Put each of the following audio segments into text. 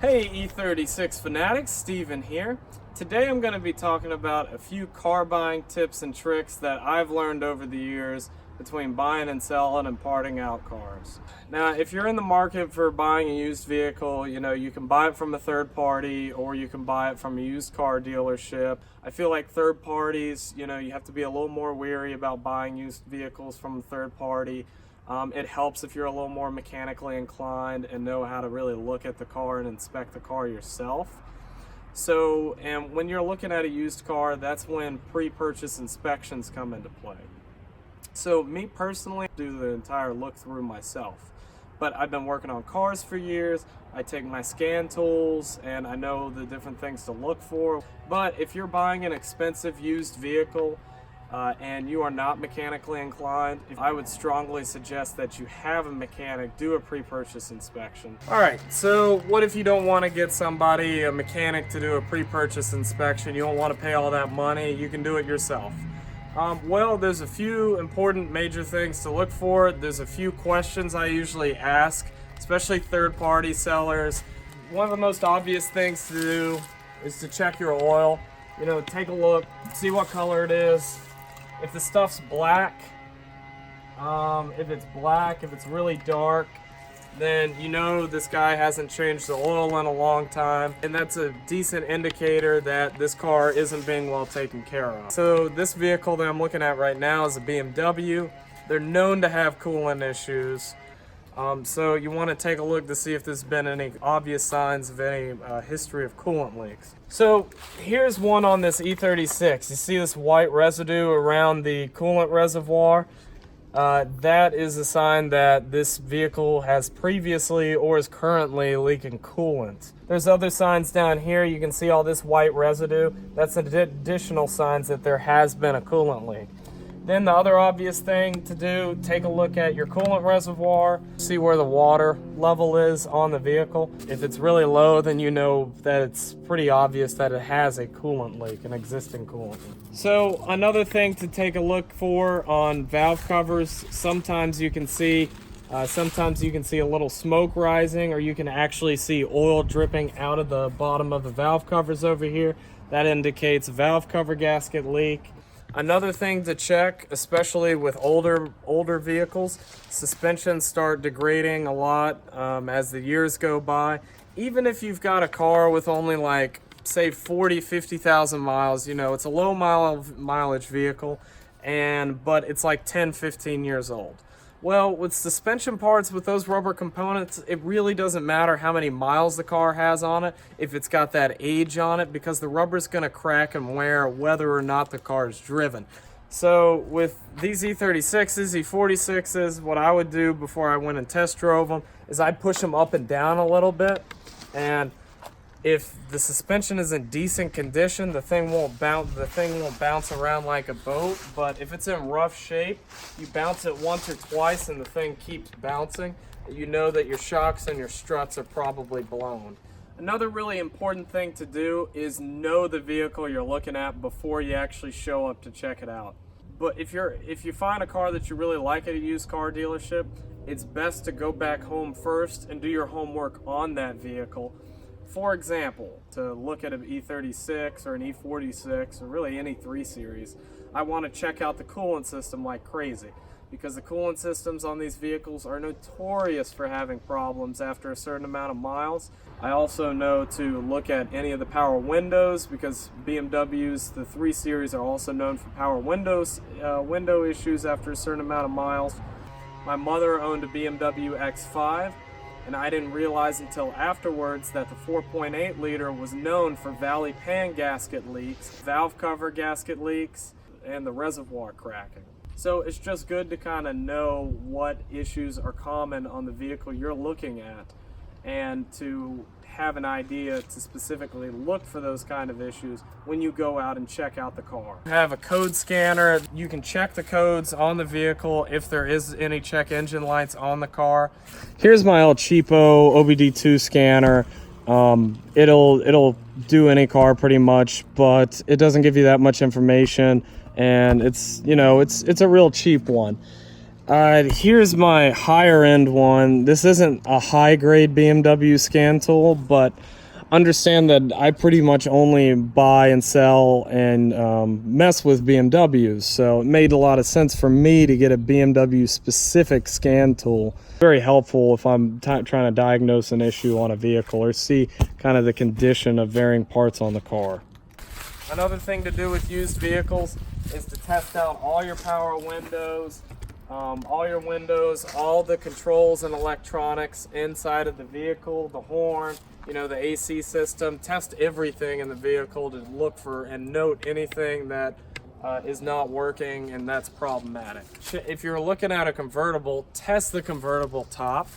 Hey E36 fanatics, Steven here. Today I'm going to be talking about a few car buying tips and tricks that I've learned over the years between buying and selling and parting out cars. Now, if you're in the market for buying a used vehicle, you can buy it from a third party or you can buy it from a used car dealership. I feel like third parties, you have to be a little more wary about buying used vehicles from a third party. It helps if you're a little more mechanically inclined and know how to really look at the car and inspect the car yourself. And when you're looking at a used car, that's when pre-purchase inspections come into play. So me personally, I do the entire look through myself. But I've been working on cars for years. I take my scan tools and I know the different things to look for. But if you're buying an expensive used vehicle, and you are not mechanically inclined, I would strongly suggest that you have a mechanic do a pre-purchase inspection. Alright, so what if you don't want to get a mechanic to do a pre-purchase inspection? You don't want to pay all that money, you can do it yourself. Well, there's a few important major things to look for. There's a few questions I usually ask, especially third-party sellers. One of the most obvious things to do is to check your oil. Take a look, see what color it is. If the stuff's black, if it's really dark, then this guy hasn't changed the oil in a long time, and that's a decent indicator that this car isn't being well taken care of. So this vehicle that I'm looking at right now is a BMW. They're known to have coolant issues. So you want to take a look to see if there's been any obvious signs of any history of coolant leaks. So here's one on this E36. You see this white residue around the coolant reservoir? That is a sign that this vehicle has previously or is currently leaking coolant. There's other signs down here. You can see all this white residue. That's additional signs that there has been a coolant leak. Then the other obvious thing to do, take a look at your coolant reservoir, see where the water level is on the vehicle. If it's really low, then you know that it's pretty obvious that it has a coolant leak, an existing coolant leak. So another thing to take a look for on valve covers, sometimes you can see a little smoke rising, or you can actually see oil dripping out of the bottom of the valve covers over here. That indicates a valve cover gasket leak. Another thing to check, especially with older vehicles, suspensions start degrading a lot as the years go by. Even if you've got a car with only say 50,000 miles, it's a low mileage vehicle, but it's 10-15 years old. Well, with suspension parts, with those rubber components, it really doesn't matter how many miles the car has on it if it's got that age on it, because the rubber's going to crack and wear whether or not the car is driven. So with these E36s, E46s, what I would do before I went and test drove them is I'd push them up and down a little bit, and if the suspension is in decent condition, the thing won't bounce around like a boat. But if it's in rough shape, you bounce it once or twice and the thing keeps bouncing. You know that your shocks and your struts are probably blown. Another really important thing to do is know the vehicle you're looking at before you actually show up to check it out. But if you find a car that you really like at a used car dealership, it's best to go back home first and do your homework on that vehicle. For example, to look at an E36 or an E46 or really any 3 Series, I want to check out the coolant system like crazy, because the coolant systems on these vehicles are notorious for having problems after a certain amount of miles. I also know to look at any of the power windows, because BMWs, the 3 Series, are also known for power window issues after a certain amount of miles. My mother owned a BMW X5, and I didn't realize until afterwards that the 4.8 liter was known for valley pan gasket leaks, valve cover gasket leaks, and the reservoir cracking. So it's just good to kind of know what issues are common on the vehicle you're looking at, and to have an idea to specifically look for those kind of issues when you go out and check out the car. You have a code scanner. You can check the codes on the vehicle if there is any check engine lights on the car. Here's my old cheapo OBD2 scanner. It'll do any car pretty much, but it doesn't give you that much information, and it's a real cheap one. Here's my higher end one. This isn't a high grade BMW scan tool, but understand that I pretty much only buy and sell and mess with BMWs. So it made a lot of sense for me to get a BMW specific scan tool. Very helpful if I'm trying to diagnose an issue on a vehicle or see kind of the condition of varying parts on the car. Another thing to do with used vehicles is to test out all your power windows, all the controls and electronics inside of the vehicle, the horn, the AC system. Test everything in the vehicle to look for and note anything that is not working and that's problematic. If you're looking at a convertible, test the convertible top,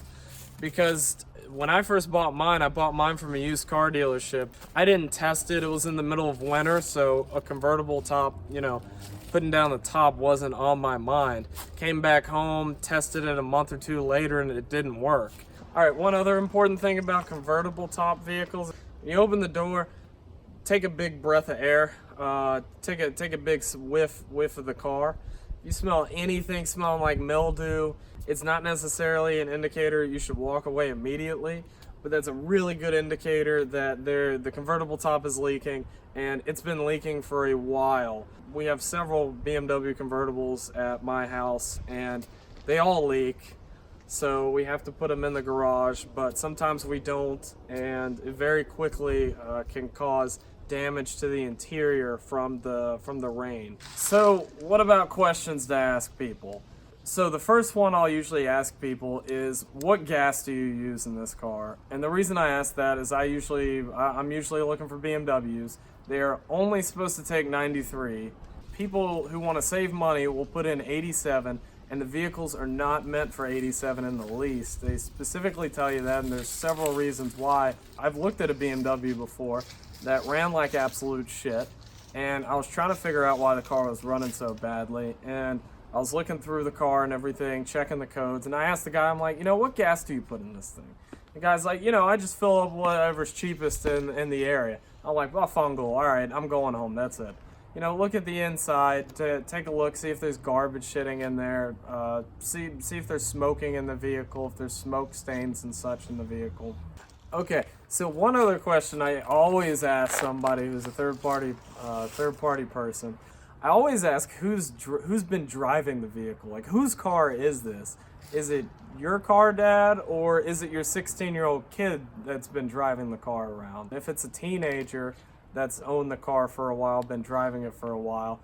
because when I first bought mine, I bought mine from a used car dealership. I didn't test it. It was in the middle of winter, so a convertible top, putting down the top wasn't on my mind. Came back home, tested it a month or two later, and it didn't work. All right, one other important thing about convertible top vehicles, when you open the door, take a big breath of air. Take a big whiff of the car. If you smell anything smelling like mildew, it's not necessarily an indicator you should walk away immediately, but that's a really good indicator that the convertible top is leaking, and it's been leaking for a while. We have several BMW convertibles at my house, and they all leak, so we have to put them in the garage, but sometimes we don't, and it very quickly can cause damage to the interior from the rain. So what about questions to ask people? So the first one I'll usually ask people is, what gas do you use in this car? And the reason I ask that is I'm usually looking for BMWs. They're only supposed to take 93. People who want to save money will put in 87, and the vehicles are not meant for 87 in the least. They specifically tell you that, and there's several reasons why. I've looked at a BMW before that ran like absolute shit, and I was trying to figure out why the car was running so badly, and I was looking through the car and everything, checking the codes, and I asked the guy, I'm like, what gas do you put in this thing? The guy's like, I just fill up whatever's cheapest in the area. I'm like, well, fungal, all right, I'm going home, that's it. Look at the inside, take a look, see if there's garbage shitting in there, see if there's smoking in the vehicle, if there's smoke stains and such in the vehicle. Okay, so one other question I always ask somebody who's a third party person, I always ask who's been driving the vehicle. Like, whose car is this? Is it your car, Dad, or is it your 16-year-old kid that's been driving the car around? If it's a teenager that's owned the car for a while, been driving it for a while,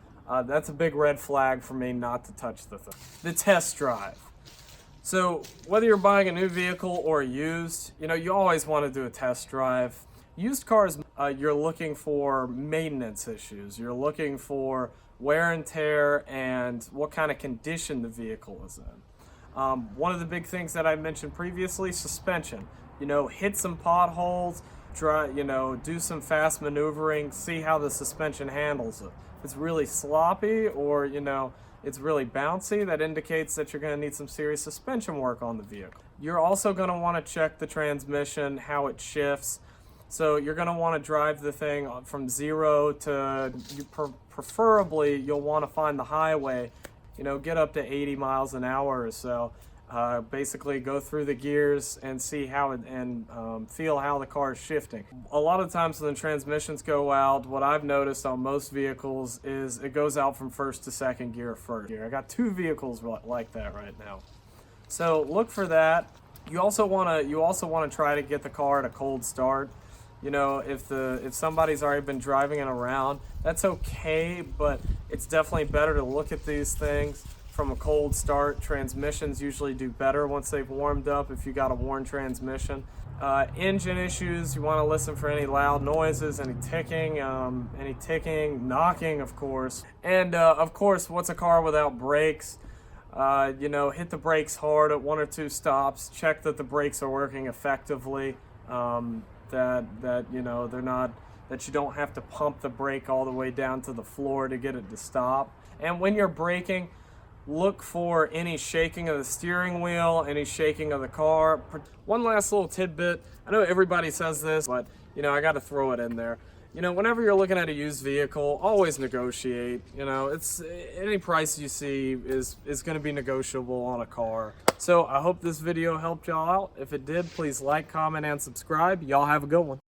that's a big red flag for me not to touch the thing. The test drive. So whether you're buying a new vehicle or used, you always want to do a test drive. Used cars, you're looking for maintenance issues. You're looking for wear and tear and what kind of condition the vehicle is in. One of the big things that I mentioned previously, suspension. Hit some potholes, do some fast maneuvering, see how the suspension handles it. If it's really sloppy or, it's really bouncy, that indicates that you're going to need some serious suspension work on the vehicle. You're also going to want to check the transmission, how it shifts. So you're going to want to drive the thing from 0 to, preferably, you'll want to find the highway, get up to 80 miles an hour or so. Basically go through the gears and see how it, and feel how the car is shifting. A lot of times when the transmissions go out, what I've noticed on most vehicles is it goes out from first to second gear first. I got 2 vehicles like that right now. So look for that. You also want to try to get the car at a cold start. If somebody's already been driving it around, that's okay, but it's definitely better to look at these things from a cold start. Transmissions usually do better once they've warmed up if you got a worn transmission. Engine issues, you want to listen for any loud noises, any ticking, knocking, of course. And of course, what's a car without brakes? Hit the brakes hard at 1 or 2 stops, check that the brakes are working effectively, that they're not, that you don't have to pump the brake all the way down to the floor to get it to stop. And when you're braking, look for any shaking of the steering wheel, any shaking of the car. One last little tidbit, I know everybody says this, but I got to throw it in there. you know, whenever you're looking at a used vehicle, always negotiate. You know, it's any price you see is going to be negotiable on a car. So I hope this video helped y'all out. If it did, please like, comment, and subscribe. Y'all have a good one.